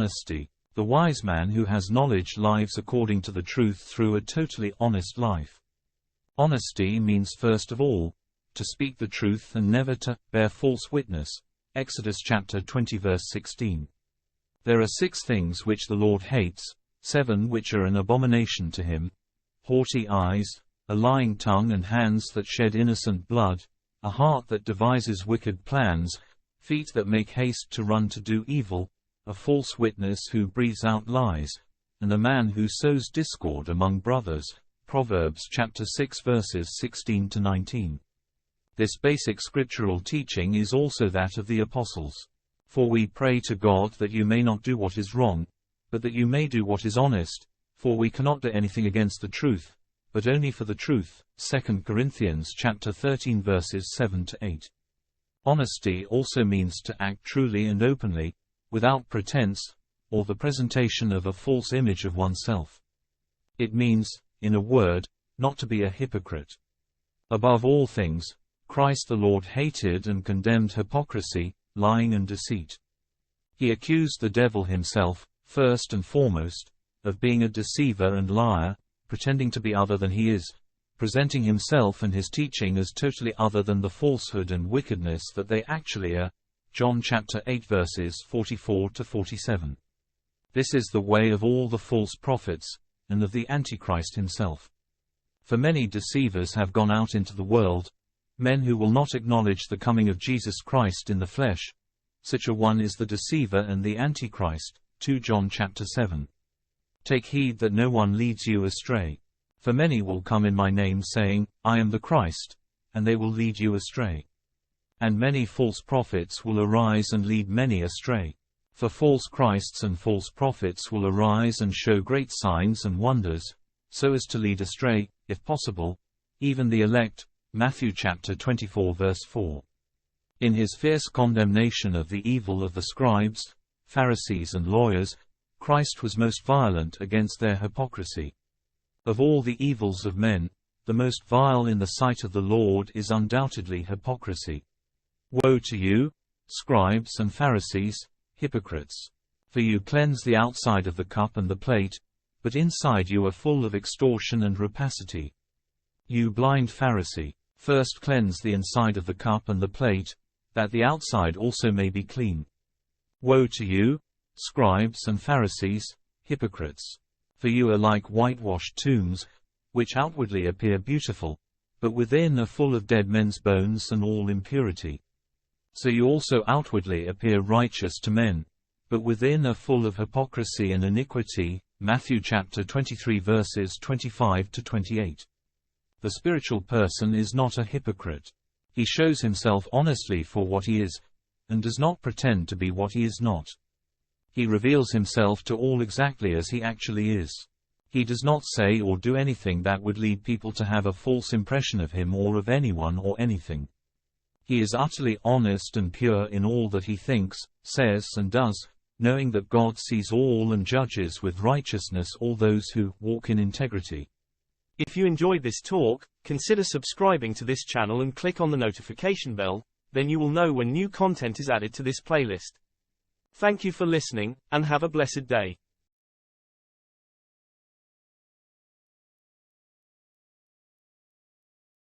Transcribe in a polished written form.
Honesty. The wise man who has knowledge lives according to the truth through a totally honest life. Honesty means first of all, to speak the truth and never to bear false witness. Exodus chapter 20 verse 16. There are 6 things which the Lord hates, 7 which are an abomination to him: haughty eyes, a lying tongue and hands that shed innocent blood, a heart that devises wicked plans, feet that make haste to run to do evil, a false witness who breathes out lies, and a man who sows discord among brothers. Proverbs chapter 6 verses 16 to 19. This basic scriptural teaching is also that of the apostles. For we pray to God that you may not do what is wrong, but that you may do what is honest, for we cannot do anything against the truth, but only for the truth. 2 Corinthians chapter 13 verses 7 to 8. Honesty also means to act truly and openly, without pretense, or the presentation of a false image of oneself. It means, in a word, not to be a hypocrite. Above all things, Christ the Lord hated and condemned hypocrisy, lying and deceit. He accused the devil himself, first and foremost, of being a deceiver and liar, pretending to be other than he is, presenting himself and his teaching as totally other than the falsehood and wickedness that they actually are. John chapter 8 verses 44 to 47. This is the way of all the false prophets, and of the Antichrist himself. For many deceivers have gone out into the world, men who will not acknowledge the coming of Jesus Christ in the flesh. Such a one is the deceiver and the Antichrist. 2 John chapter 7. Take heed that no one leads you astray. For many will come in my name saying, I am the Christ, and they will lead you astray. And many false prophets will arise and lead many astray. For false Christs and false prophets will arise and show great signs and wonders, so as to lead astray, if possible, even the elect. Matthew chapter 24 verse 4. In his fierce condemnation of the evil of the scribes, Pharisees and lawyers, Christ was most violent against their hypocrisy. Of all the evils of men, the most vile in the sight of the Lord is undoubtedly hypocrisy. Woe to you, scribes and Pharisees, hypocrites! For you cleanse the outside of the cup and the plate, but inside you are full of extortion and rapacity. You blind Pharisee, first cleanse the inside of the cup and the plate, that the outside also may be clean. Woe to you, scribes and Pharisees, hypocrites! For you are like whitewashed tombs, which outwardly appear beautiful, but within are full of dead men's bones and all impurity. So you also outwardly appear righteous to men, but within are full of hypocrisy and iniquity. Matthew chapter 23 verses 25 to 28. The spiritual person is not a hypocrite. He shows himself honestly for what he is, and does not pretend to be what he is not. He reveals himself to all exactly as he actually is. He does not say or do anything that would lead people to have a false impression of him or of anyone or anything. He is utterly honest and pure in all that he thinks, says and does, knowing that God sees all and judges with righteousness all those who walk in integrity. If you enjoyed this talk, consider subscribing to this channel and click on the notification bell, then you will know when new content is added to this playlist. Thank you for listening, and have a blessed day.